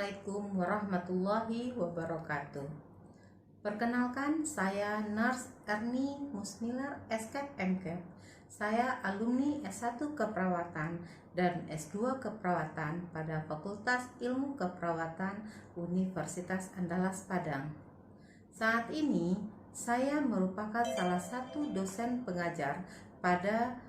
Assalamualaikum warahmatullahi wabarakatuh. Perkenalkan, saya Nurse Erni Musmilar SKEP MKEP. Saya alumni S1 Keperawatan dan S2 Keperawatan pada Fakultas Ilmu Keperawatan Universitas Andalas Padang. Saat ini, saya merupakan salah satu dosen pengajar pada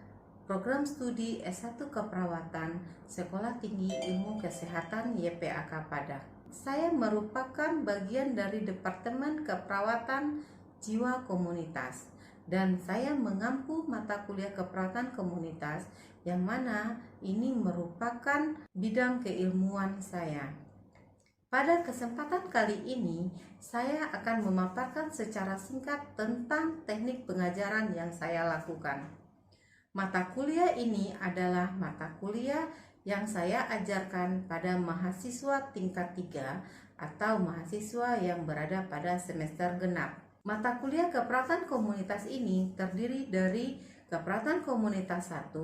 program studi S1 Keperawatan Sekolah Tinggi Ilmu Kesehatan YPAK Padang. Saya merupakan bagian dari Departemen Keperawatan Jiwa Komunitas dan saya mengampu mata kuliah keperawatan komunitas yang mana ini merupakan bidang keilmuan saya. Pada kesempatan kali ini, saya akan memaparkan secara singkat tentang teknik pengajaran yang saya lakukan. Mata kuliah ini adalah mata kuliah yang saya ajarkan pada mahasiswa tingkat 3 atau mahasiswa yang berada pada semester genap. Mata kuliah keperawatan komunitas ini terdiri dari keperawatan komunitas 1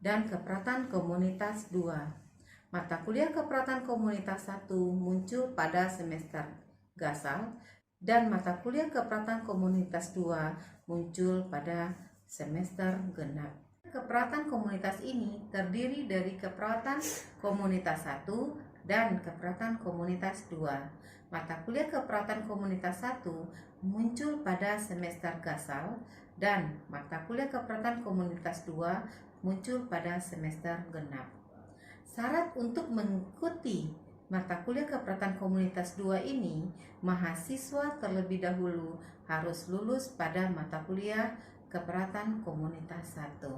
dan keperawatan komunitas 2. Mata kuliah keperawatan komunitas 1 muncul pada semester gasal dan mata kuliah keperawatan komunitas 2 muncul pada semester genap. Keperawatan komunitas ini terdiri dari keperawatan komunitas 1 dan keperawatan komunitas 2. Mata kuliah keperawatan komunitas 1 muncul pada semester gasal dan mata kuliah keperawatan komunitas 2 muncul pada semester genap. Syarat untuk mengikuti mata kuliah keperawatan komunitas 2 ini, mahasiswa terlebih dahulu harus lulus pada mata kuliah keperawatan komunitas 1.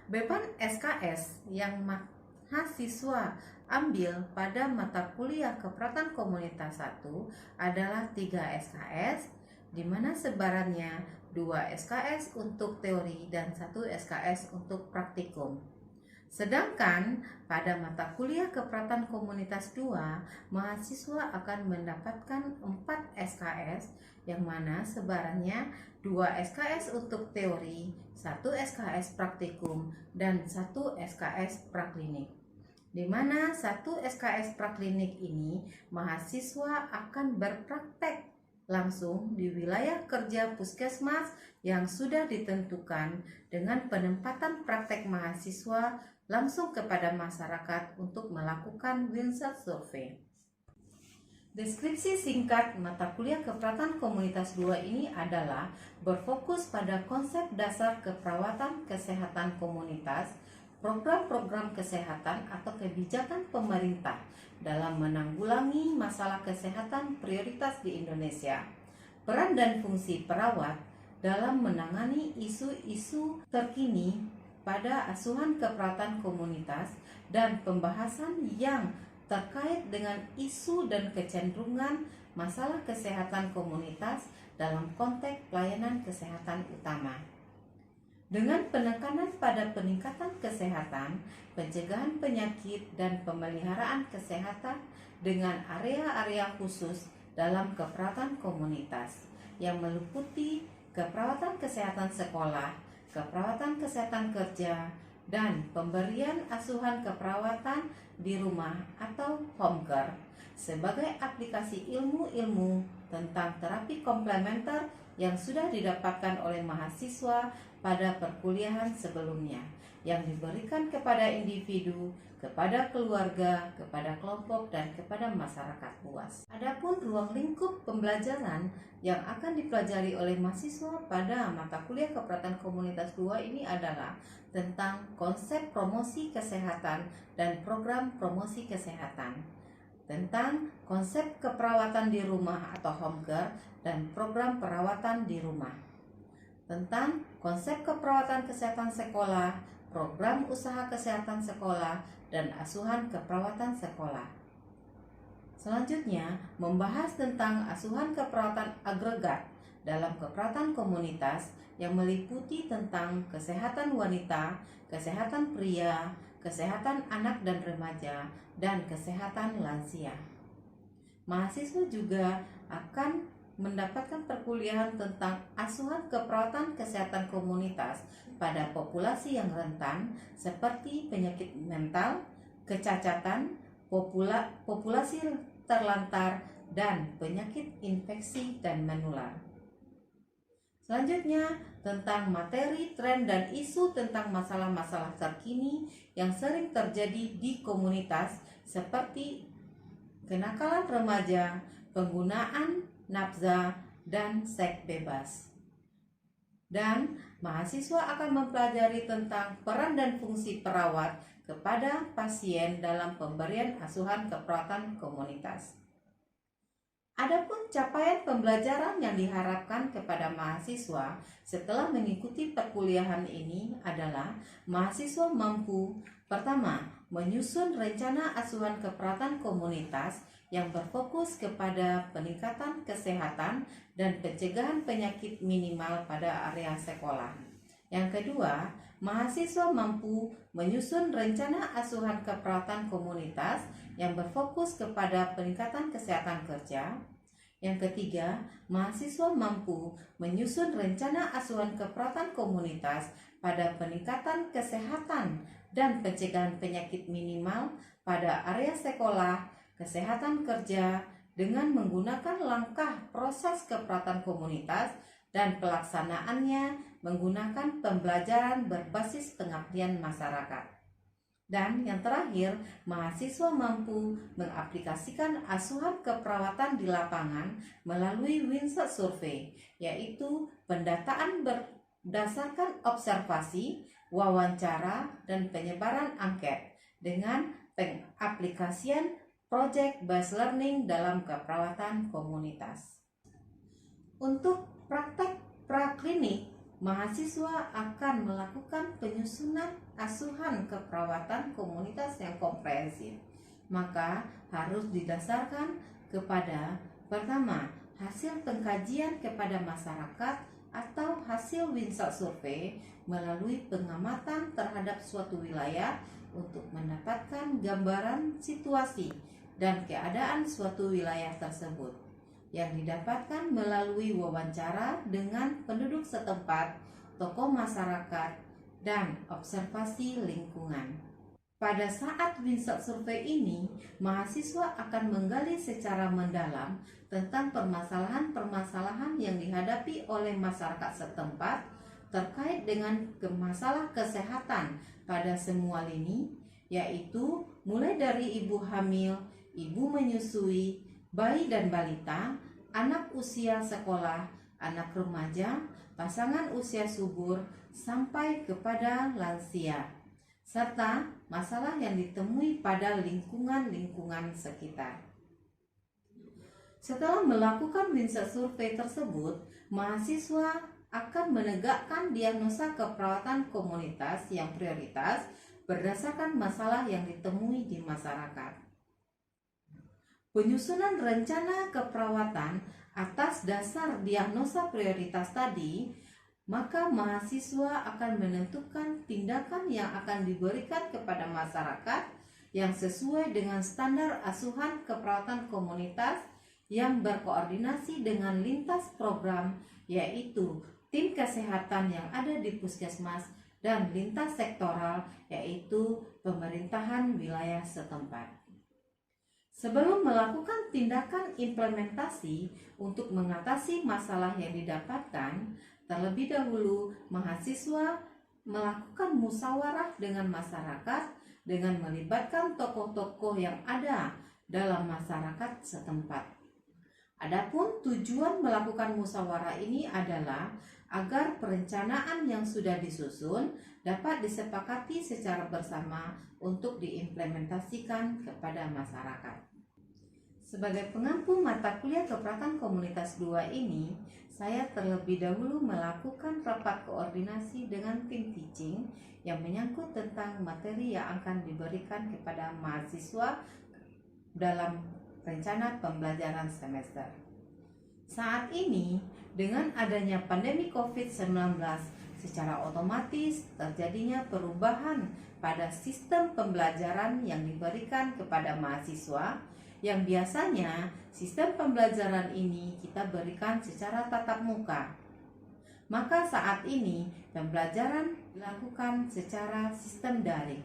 Beban SKS yang mahasiswa ambil pada mata kuliah keperawatan komunitas 1 adalah 3 SKS, di mana sebarannya 2 SKS untuk teori dan 1 SKS untuk praktikum. Sedangkan pada mata kuliah keperawatan komunitas 2, mahasiswa akan mendapatkan 4 SKS yang mana sebarannya 2 SKS untuk teori, 1 SKS praktikum, dan 1 SKS praklinik. Di mana 1 SKS praklinik ini mahasiswa akan berpraktek langsung di wilayah kerja puskesmas yang sudah ditentukan dengan penempatan praktek mahasiswa langsung kepada masyarakat untuk melakukan Wilson Survey. Deskripsi singkat mata kuliah keperawatan komunitas 2 ini adalah berfokus pada konsep dasar keperawatan kesehatan komunitas, program-program kesehatan atau kebijakan pemerintah dalam menanggulangi masalah kesehatan prioritas di Indonesia, peran dan fungsi perawat dalam menangani isu-isu terkini pada asuhan keperawatan komunitas, dan pembahasan yang terkait dengan isu dan kecenderungan masalah kesehatan komunitas dalam konteks pelayanan kesehatan utama. Dengan penekanan pada peningkatan kesehatan, pencegahan penyakit, dan pemeliharaan kesehatan dengan area-area khusus dalam keperawatan komunitas yang meliputi keperawatan kesehatan sekolah, keperawatan kesehatan kerja, dan pemberian asuhan keperawatan di rumah atau home care sebagai aplikasi ilmu-ilmu tentang terapi komplementer yang sudah didapatkan oleh mahasiswa pada perkuliahan sebelumnya, yang diberikan kepada individu, kepada keluarga, kepada kelompok, dan kepada masyarakat luas. Adapun ruang lingkup pembelajaran yang akan dipelajari oleh mahasiswa pada mata kuliah keperawatan komunitas 2 ini adalah tentang konsep promosi kesehatan dan program promosi kesehatan, tentang konsep keperawatan di rumah atau home care dan program perawatan di rumah, tentang konsep keperawatan kesehatan sekolah, program usaha kesehatan sekolah, dan asuhan keperawatan sekolah. Selanjutnya, membahas tentang asuhan keperawatan agregat dalam keperawatan komunitas yang meliputi tentang kesehatan wanita, kesehatan pria, kesehatan anak dan remaja, dan kesehatan lansia. Mahasiswa juga akan mendapatkan perkuliahan tentang asuhan keperawatan kesehatan komunitas pada populasi yang rentan seperti penyakit mental, kecacatan, populasi terlantar, dan penyakit infeksi dan menular. Selanjutnya, tentang materi, tren, dan isu tentang masalah-masalah terkini yang sering terjadi di komunitas seperti kenakalan remaja, penggunaan nafza, dan seks bebas. Dan mahasiswa akan mempelajari tentang peran dan fungsi perawat kepada pasien dalam pemberian asuhan keperawatan komunitas. Adapun capaian pembelajaran yang diharapkan kepada mahasiswa setelah mengikuti perkuliahan ini adalah mahasiswa mampu, pertama, menyusun rencana asuhan keperawatan komunitas yang berfokus kepada peningkatan kesehatan dan pencegahan penyakit minimal pada area sekolah. Yang kedua, mahasiswa mampu menyusun rencana asuhan keperawatan komunitas yang berfokus kepada peningkatan kesehatan kerja. Yang ketiga, mahasiswa mampu menyusun rencana asuhan keperawatan komunitas pada peningkatan kesehatan dan pencegahan penyakit minimal pada area sekolah, kesehatan kerja dengan menggunakan langkah proses keperawatan komunitas dan pelaksanaannya menggunakan pembelajaran berbasis pengabdian masyarakat. Dan yang terakhir, mahasiswa mampu mengaplikasikan asuhan keperawatan di lapangan melalui Windsor Survey, yaitu pendataan berdasarkan observasi, wawancara, dan penyebaran angket dengan pengaplikasian project-based learning dalam keperawatan komunitas. Untuk praktek praklinik, mahasiswa akan melakukan penyusunan asuhan keperawatan komunitas yang komprehensif, maka harus didasarkan kepada pertama, hasil pengkajian kepada masyarakat atau hasil Windsor Survey melalui pengamatan terhadap suatu wilayah untuk mendapatkan gambaran situasi dan keadaan suatu wilayah tersebut, yang didapatkan melalui wawancara dengan penduduk setempat, tokoh masyarakat, dan observasi lingkungan. Pada saat Windsor Survey ini, mahasiswa akan menggali secara mendalam tentang permasalahan-permasalahan yang dihadapi oleh masyarakat setempat terkait dengan masalah kesehatan pada semua lini, yaitu mulai dari ibu hamil, ibu menyusui, bayi dan balita, anak usia sekolah, anak remaja, pasangan usia subur, sampai kepada lansia, serta masalah yang ditemui pada lingkungan-lingkungan sekitar. Setelah melakukan Windsor Survey tersebut, mahasiswa akan menegakkan diagnosa keperawatan komunitas yang prioritas berdasarkan masalah yang ditemui di masyarakat. Penyusunan rencana keperawatan atas dasar diagnosa prioritas tadi, maka mahasiswa akan menentukan tindakan yang akan diberikan kepada masyarakat yang sesuai dengan standar asuhan keperawatan komunitas yang berkoordinasi dengan lintas program, yaitu tim kesehatan yang ada di puskesmas dan lintas sektoral, yaitu pemerintahan wilayah setempat. Sebelum melakukan tindakan implementasi untuk mengatasi masalah yang didapatkan, terlebih dahulu mahasiswa melakukan musyawarah dengan masyarakat dengan melibatkan tokoh-tokoh yang ada dalam masyarakat setempat. Adapun tujuan melakukan musyawarah ini adalah agar perencanaan yang sudah disusun dapat disepakati secara bersama untuk diimplementasikan kepada masyarakat. Sebagai pengampu mata kuliah keperawatan komunitas 2 ini, saya terlebih dahulu melakukan rapat koordinasi dengan tim teaching yang menyangkut tentang materi yang akan diberikan kepada mahasiswa dalam rencana pembelajaran semester. Saat ini, dengan adanya pandemi COVID-19, secara otomatis terjadinya perubahan pada sistem pembelajaran yang diberikan kepada mahasiswa, yang biasanya sistem pembelajaran ini kita berikan secara tatap muka. Maka saat ini pembelajaran dilakukan secara sistem daring.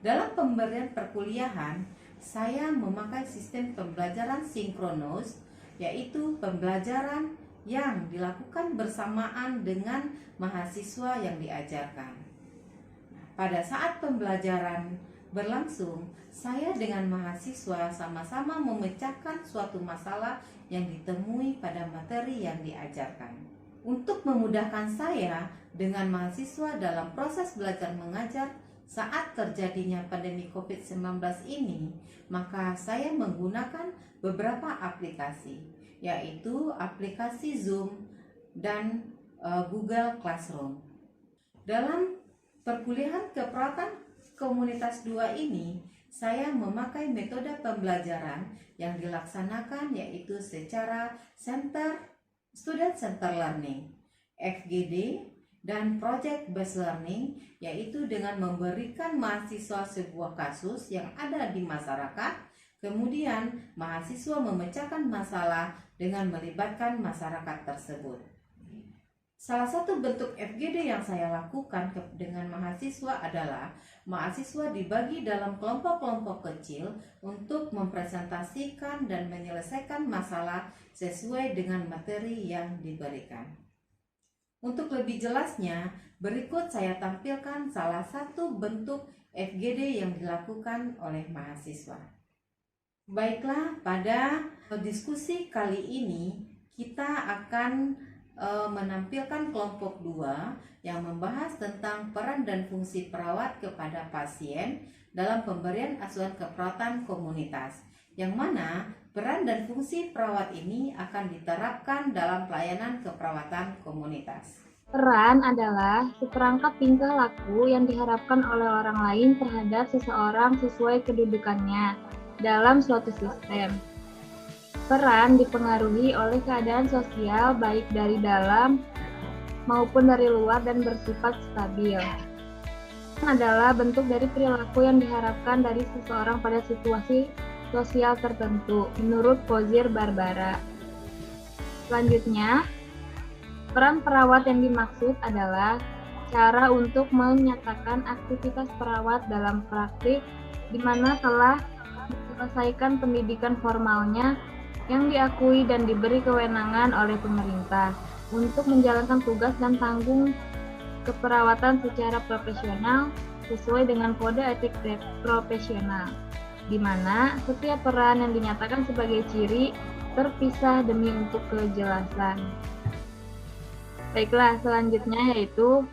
Dalam pemberian perkuliahan, saya memakai sistem pembelajaran sinkronus, yaitu pembelajaran yang dilakukan bersamaan dengan mahasiswa yang diajarkan. Pada saat pembelajaran berlangsung, saya dengan mahasiswa sama-sama memecahkan suatu masalah yang ditemui pada materi yang diajarkan. Untuk memudahkan saya dengan mahasiswa dalam proses belajar mengajar saat terjadinya pandemi COVID-19 ini, maka saya menggunakan beberapa aplikasi, yaitu aplikasi Zoom dan Google Classroom. Dalam perkuliahan keperawatan komunitas 2 ini, saya memakai metode pembelajaran yang dilaksanakan yaitu secara Student Center Learning, FGD, dan Project Based Learning, yaitu dengan memberikan mahasiswa sebuah kasus yang ada di masyarakat, kemudian mahasiswa memecahkan masalah dengan melibatkan masyarakat tersebut. Salah satu bentuk FGD yang saya lakukan dengan mahasiswa adalah mahasiswa dibagi dalam kelompok-kelompok kecil untuk mempresentasikan dan menyelesaikan masalah sesuai dengan materi yang diberikan. Untuk lebih jelasnya, berikut saya tampilkan salah satu bentuk FGD yang dilakukan oleh mahasiswa. Baiklah, pada diskusi kali ini kita akan menampilkan kelompok 2 yang membahas tentang peran dan fungsi perawat kepada pasien dalam pemberian asuhan keperawatan komunitas, yang mana peran dan fungsi perawat ini akan diterapkan dalam pelayanan keperawatan komunitas. Peran adalah seperangkat tingkah laku yang diharapkan oleh orang lain terhadap seseorang sesuai kedudukannya dalam suatu sistem. Peran dipengaruhi oleh keadaan sosial baik dari dalam maupun dari luar dan bersifat stabil. Adalah bentuk dari perilaku yang diharapkan dari seseorang pada situasi sosial tertentu, menurut Pozier Barbara. Selanjutnya, peran perawat yang dimaksud adalah cara untuk menyatakan aktivitas perawat dalam praktik di mana telah menyelesaikan pendidikan formalnya yang diakui dan diberi kewenangan oleh pemerintah untuk menjalankan tugas dan tanggung keperawatan secara profesional sesuai dengan kode etik profesional, di mana setiap peran yang dinyatakan sebagai ciri terpisah demi untuk kejelasan. Baiklah, selanjutnya yaitu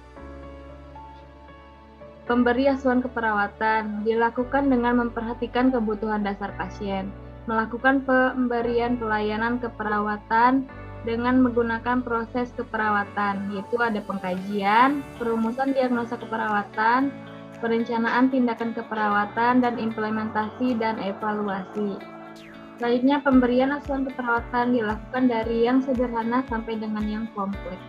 pemberi asuhan keperawatan dilakukan dengan memperhatikan kebutuhan dasar pasien, melakukan pemberian pelayanan keperawatan dengan menggunakan proses keperawatan, yaitu ada pengkajian, perumusan diagnosa keperawatan, perencanaan tindakan keperawatan, dan implementasi dan evaluasi. Selanjutnya, pemberian asuhan keperawatan dilakukan dari yang sederhana sampai dengan yang kompleks.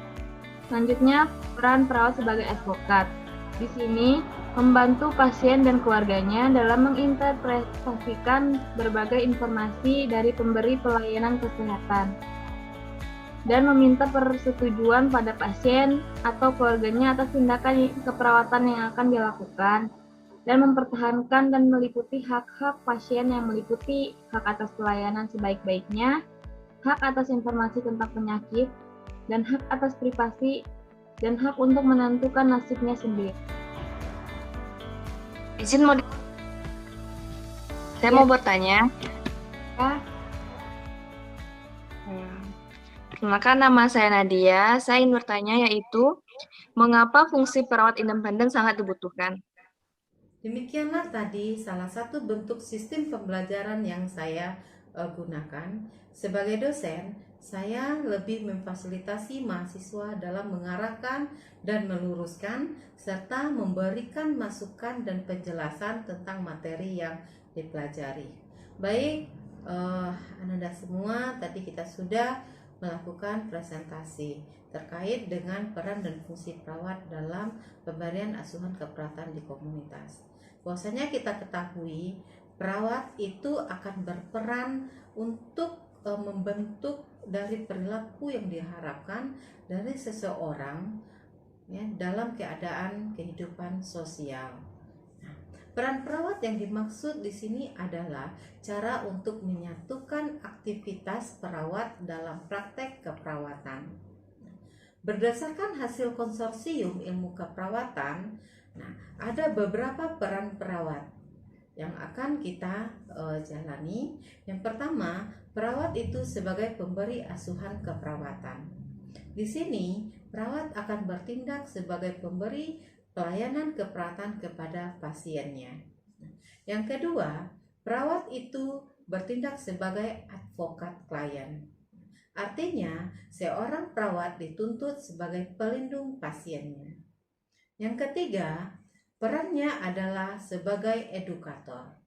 Selanjutnya, peran perawat sebagai advokat. Di sini, membantu pasien dan keluarganya dalam menginterpretasikan berbagai informasi dari pemberi pelayanan kesehatan dan meminta persetujuan pada pasien atau keluarganya atas tindakan keperawatan yang akan dilakukan dan mempertahankan dan meliputi hak-hak pasien yang meliputi hak atas pelayanan sebaik-baiknya, hak atas informasi tentang penyakit, dan hak atas privasi dan hak untuk menentukan nasibnya sendiri. Saya mau bertanya. Ya. Perkenalkan, nama saya Nadia. Saya ingin bertanya yaitu, mengapa fungsi perawat independen sangat dibutuhkan? Demikianlah tadi salah satu bentuk sistem pembelajaran yang saya gunakan. Sebagai dosen, saya lebih memfasilitasi mahasiswa dalam mengarahkan dan meluruskan serta memberikan masukan dan penjelasan tentang materi yang dipelajari. Baik, Anda semua, tadi kita sudah melakukan presentasi terkait dengan peran dan fungsi perawat dalam pemberian asuhan keperawatan di komunitas. Bahwasanya kita ketahui perawat itu akan berperan untuk membentuk dari perilaku yang diharapkan dari seseorang ya, dalam keadaan kehidupan sosial. Nah, Peran perawat yang dimaksud di sini adalah cara untuk menyatukan aktivitas perawat dalam praktek keperawatan. Berdasarkan hasil konsorsium ilmu keperawatan, ada beberapa peran perawat yang akan kita jalani. Yang pertama, perawat itu sebagai pemberi asuhan keperawatan. Di sini, perawat akan bertindak sebagai pemberi pelayanan keperawatan kepada pasiennya. Yang kedua, perawat itu bertindak sebagai advokat klien. Artinya, seorang perawat dituntut sebagai pelindung pasiennya. Yang ketiga, perannya adalah sebagai edukator.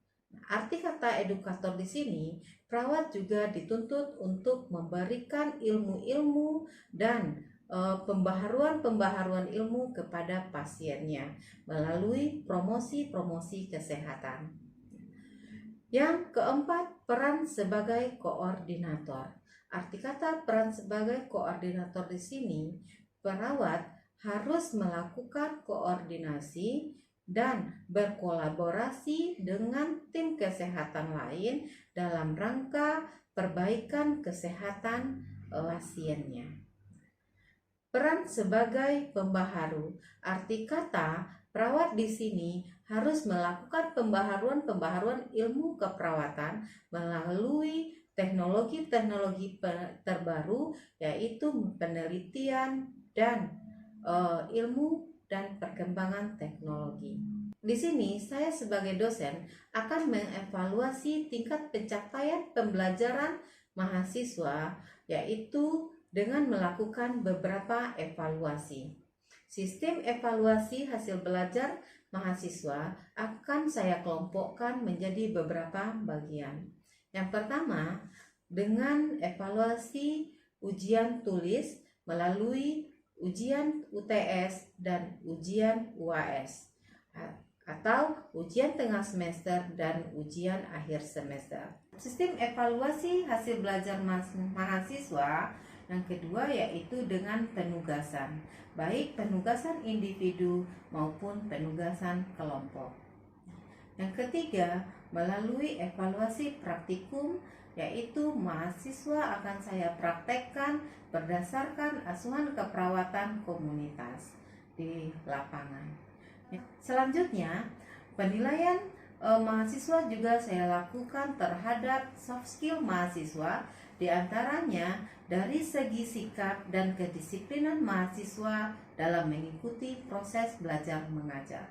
Arti kata edukator di sini, perawat juga dituntut untuk memberikan ilmu-ilmu dan pembaharuan ilmu kepada pasiennya melalui promosi kesehatan. Yang keempat, peran sebagai koordinator. Arti kata peran sebagai koordinator di sini, perawat harus melakukan koordinasi dan berkolaborasi dengan tim kesehatan lain dalam rangka perbaikan kesehatan pasiennya. Peran sebagai pembaharu. Arti kata perawat di sini harus melakukan pembaharuan ilmu keperawatan melalui teknologi terbaru, yaitu penelitian dan ilmu dan perkembangan teknologi. Di sini saya sebagai dosen akan mengevaluasi tingkat pencapaian pembelajaran mahasiswa, yaitu dengan melakukan beberapa evaluasi. Sistem evaluasi hasil belajar mahasiswa akan saya kelompokkan menjadi beberapa bagian. Yang pertama, dengan evaluasi ujian tulis melalui ujian UTS dan ujian UAS, atau ujian tengah semester dan ujian akhir semester. Sistem evaluasi hasil belajar mahasiswa yang kedua yaitu dengan penugasan, baik penugasan individu maupun penugasan kelompok. Yang ketiga, melalui evaluasi praktikum, yaitu mahasiswa akan saya praktekkan berdasarkan asuhan keperawatan komunitas di lapangan. Selanjutnya, penilaian mahasiswa juga saya lakukan terhadap soft skill mahasiswa, diantaranya dari segi sikap dan kedisiplinan mahasiswa dalam mengikuti proses belajar mengajar.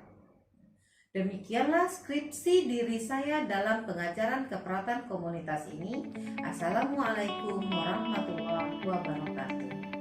Demikianlah skripsi diri saya dalam pengajaran keperawatan komunitas ini. Assalamualaikum warahmatullahi wabarakatuh.